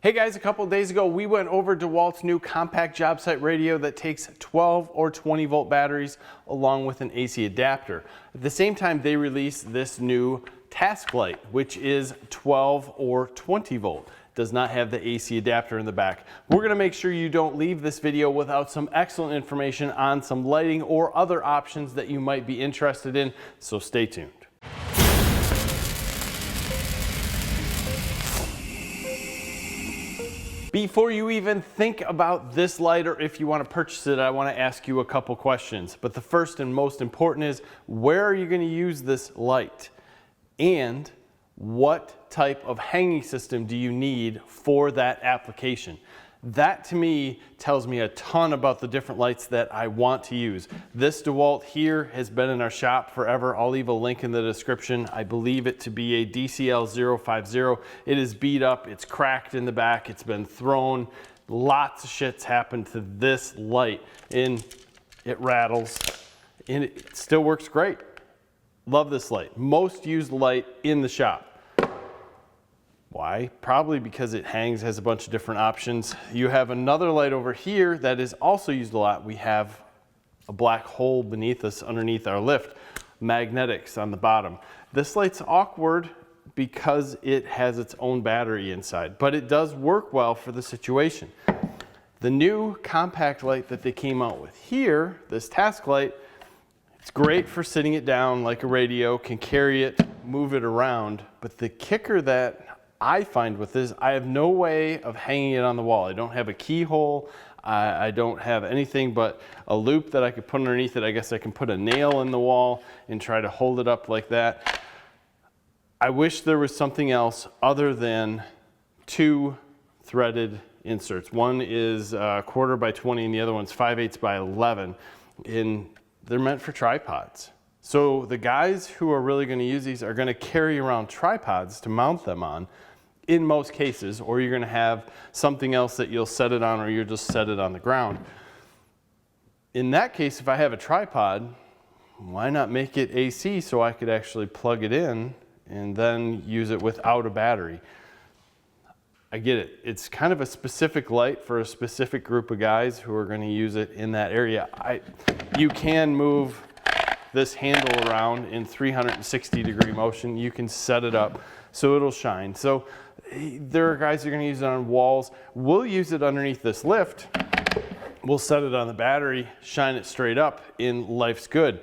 Hey guys, a couple days ago we went over DEWALT's new compact job site radio that takes 12 or 20 volt batteries along with an AC adapter. At the same time, they released this new Task Light, which is 12 or 20 volt. Does not have the AC adapter in the back. We're gonna make sure you don't leave this video without some excellent information on some lighting or other options that you might be interested in, so stay tuned. Before you even think about this light or if you want to purchase it, I want to ask you a couple questions. But the first and most important is, where are you going to use this light? And what type of hanging system do you need for that application? That to me tells me a ton about the different lights that I want to use. This DEWALT here has been in our shop forever. I'll leave a link in the description. I believe it to be a DCL050. It is beat up, it's cracked in the back, it's been thrown. Lots of shit's happened to this light, and it rattles, and it still works great. Love this light. Most used light in the shop. Why? Probably because it hangs, has a bunch of different options. You have another light over here that is also used a lot. We have a black hole beneath us, underneath our lift, magnetics on the bottom. This light's awkward because it has its own battery inside, but it does work well for the situation. The new compact light that they came out with here, this Task Light, it's great for sitting it down like a radio, can carry it, move it around, but the kicker that I find with this, I have no way of hanging it on the wall. I don't have a keyhole. I don't have anything but a loop that I could put underneath it. I guess I can put a nail in the wall and try to hold it up like that. I wish there was something else other than two threaded inserts. One is 1/4 by 20 and the other one's 5/8 by 11. And they're meant for tripods. So the guys who are really going to use these are going to carry around tripods to mount them on in most cases, or you're going to have something else that you'll set it on, or you'll just set it on the ground. In that case, if I have a tripod, why not make it AC so I could actually plug it in and then use it without a battery? I get it. It's kind of a specific light for a specific group of guys who are going to use it in that area. You can move this handle around in 360-degree motion. You can set it up so it'll shine. So there are guys who are going to use it on walls. We'll use it underneath this lift. We'll set it on the battery, shine it straight up, and life's good.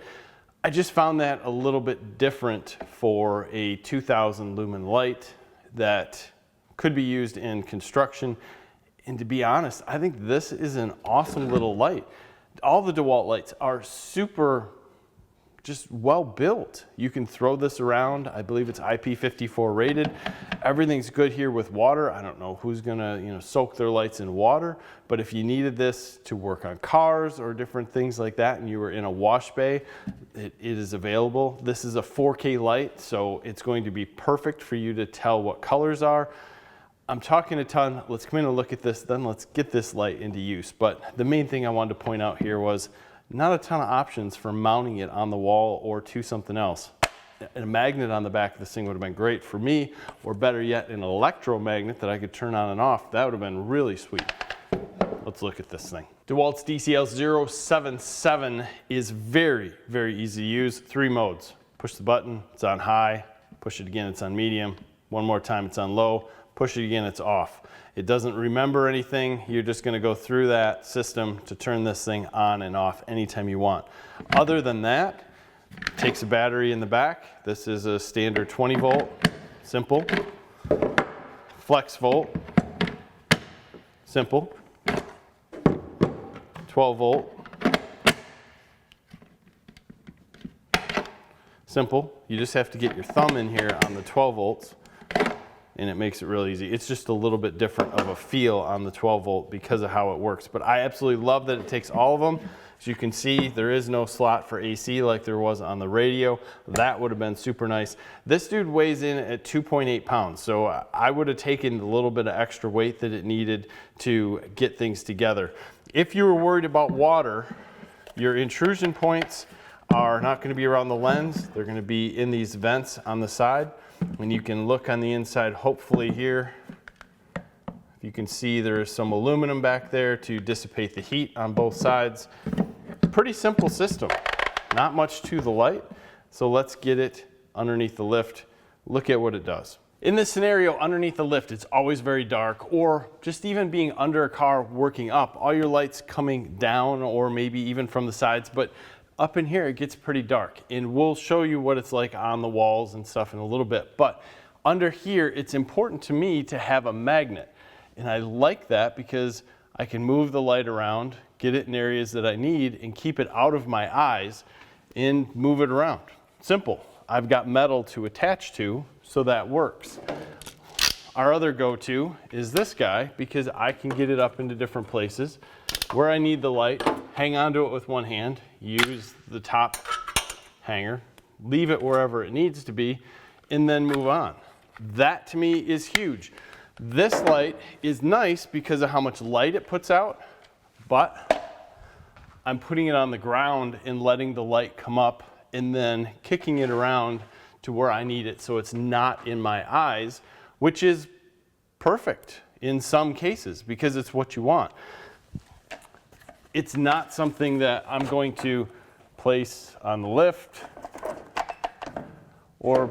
I just found that a little bit different for a 2000 lumen light that could be used in construction. And to be honest, I think this is an awesome little light. All the DEWALT lights are super just well built. You can throw this around. I believe it's IP54 rated. Everything's good here with water. I don't know who's gonna soak their lights in water, but if you needed this to work on cars or different things like that and you were in a wash bay, it is available. This is a 4K light, so it's going to be perfect for you to tell what colors are. I'm talking a ton. Let's come in and look at this, then let's get this light into use. But the main thing I wanted to point out here was not a ton of options for mounting it on the wall or to something else. A magnet on the back of this thing would have been great for me, or better yet, an electromagnet that I could turn on and off. That would have been really sweet. Let's look at this thing. DEWALT's DCL077 is very, very easy to use. 3 modes. Push the button, it's on high. Push it again, it's on medium. One more time, it's on low. Push it again, it's off. It doesn't remember anything. You're just going to go through that system to turn this thing on and off anytime you want. Other than that, it takes a battery in the back. This is a standard 20 volt, simple. Flex volt, simple. 12 volt, simple. You just have to get your thumb in here on the 12 volts. And it makes it really easy. It's just a little bit different of a feel on the 12 volt because of how it works. But I absolutely love that it takes all of them. As you can see, there is no slot for AC like there was on the radio. That would have been super nice. This dude weighs in at 2.8 pounds. So I would have taken a little bit of extra weight that it needed to get things together. If you were worried about water, your intrusion points are not going to be around the lens. They're going to be in these vents on the side. And you can look on the inside, hopefully here, If you can see, there is some aluminum back there to dissipate the heat on both sides. Pretty simple system, not much to the light. So let's get it underneath the lift. Look at what it does. In this scenario, underneath the lift, it's always very dark, or just even being under a car working up, all your lights coming down or maybe even from the sides, but up in here it gets pretty dark. And we'll show you what it's like on the walls and stuff in a little bit. But under here, it's important to me to have a magnet. And I like that because I can move the light around, get it in areas that I need, and keep it out of my eyes and move it around. Simple. I've got metal to attach to, so that works. Our other go-to is this guy because I can get it up into different places. Where I need the light, hang onto it with one hand, use the top hanger, leave it wherever it needs to be, and then move on. That to me is huge. This light is nice because of how much light it puts out, but I'm putting it on the ground and letting the light come up and then kicking it around to where I need it so it's not in my eyes, which is perfect in some cases because it's what you want. It's not something that I'm going to place on the lift or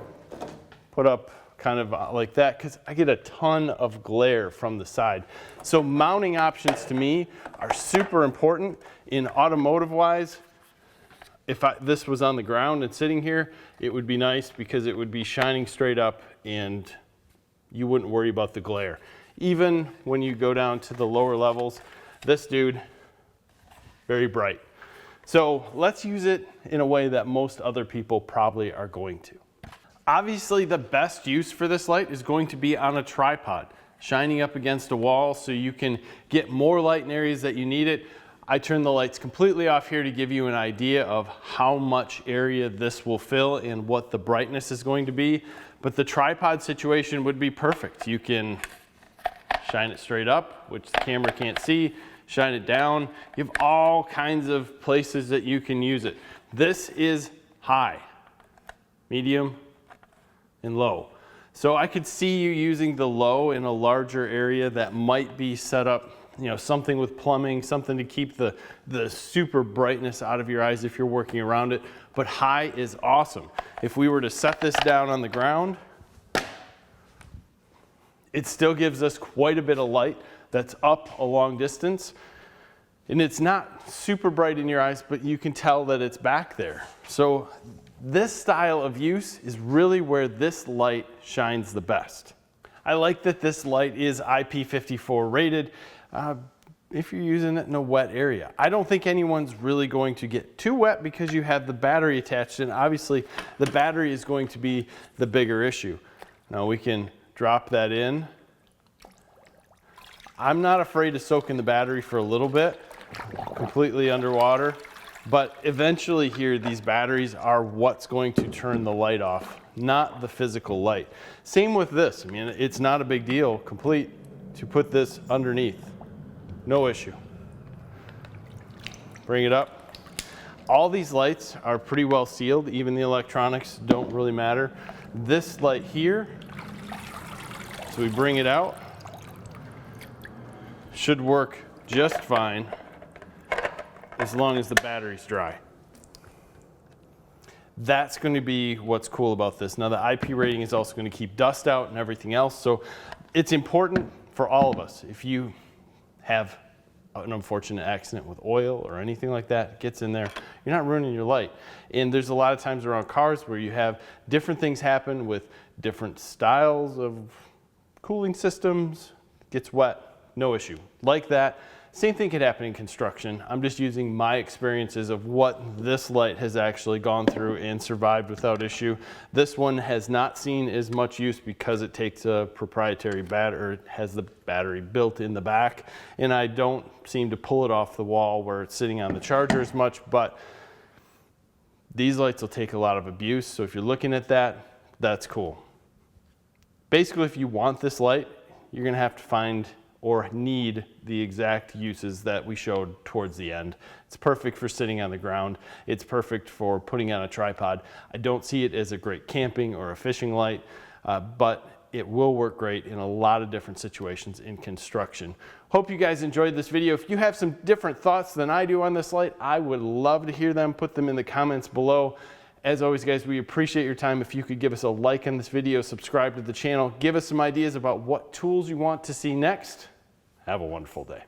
put up kind of like that because I get a ton of glare from the side. So mounting options to me are super important. In automotive wise, if this was on the ground and sitting here, it would be nice because it would be shining straight up and you wouldn't worry about the glare. Even when you go down to the lower levels, this dude, very bright. So let's use it in a way that most other people probably are going to. Obviously, the best use for this light is going to be on a tripod, shining up against a wall so you can get more light in areas that you need it. I turn the lights completely off here to give you an idea of how much area this will fill and what the brightness is going to be. But the tripod situation would be perfect. You can shine it straight up, which the camera can't see, shine it down. You have all kinds of places that you can use it. This is high, medium, and low. So I could see you using the low in a larger area that might be set up, you know, something with plumbing, something to keep the super brightness out of your eyes if you're working around it. But high is awesome. If we were to set this down on the ground, it still gives us quite a bit of light that's up a long distance. And it's not super bright in your eyes, but you can tell that it's back there. So this style of use is really where this light shines the best. I like that this light is IP54 rated. If you're using it in a wet area. I don't think anyone's really going to get too wet because you have the battery attached, and obviously the battery is going to be the bigger issue. Now we can drop that in. I'm not afraid to soak in the battery for a little bit, completely underwater, but eventually here these batteries are what's going to turn the light off, not the physical light. Same with this. I mean, it's not a big deal complete to put this underneath. No issue. Bring it up. All these lights are pretty well sealed. Even the electronics don't really matter. This light here, so we bring it out, should work just fine as long as the battery's dry. That's going to be what's cool about this. Now the IP rating is also going to keep dust out and everything else, so it's important for all of us. If you have an unfortunate accident with oil or anything like that gets in there, you're not ruining your light. And there's a lot of times around cars where you have different things happen with different styles of cooling systems, gets wet, no issue. Like that, same thing could happen in construction. I'm just using my experiences of what this light has actually gone through and survived without issue. This one has not seen as much use because it takes a proprietary battery, or has the battery built in the back, and I don't seem to pull it off the wall where it's sitting on the charger as much, but these lights will take a lot of abuse, so if you're looking at that, that's cool. Basically, if you want this light, you're gonna have to find or need the exact uses that we showed towards the end. It's perfect for sitting on the ground. It's perfect for putting on a tripod. I don't see it as a great camping or a fishing light, but it will work great in a lot of different situations in construction. Hope you guys enjoyed this video. If you have some different thoughts than I do on this light, I would love to hear them. Put them in the comments below. As always, guys, we appreciate your time. If you could give us a like on this video, subscribe to the channel, give us some ideas about what tools you want to see next. Have a wonderful day.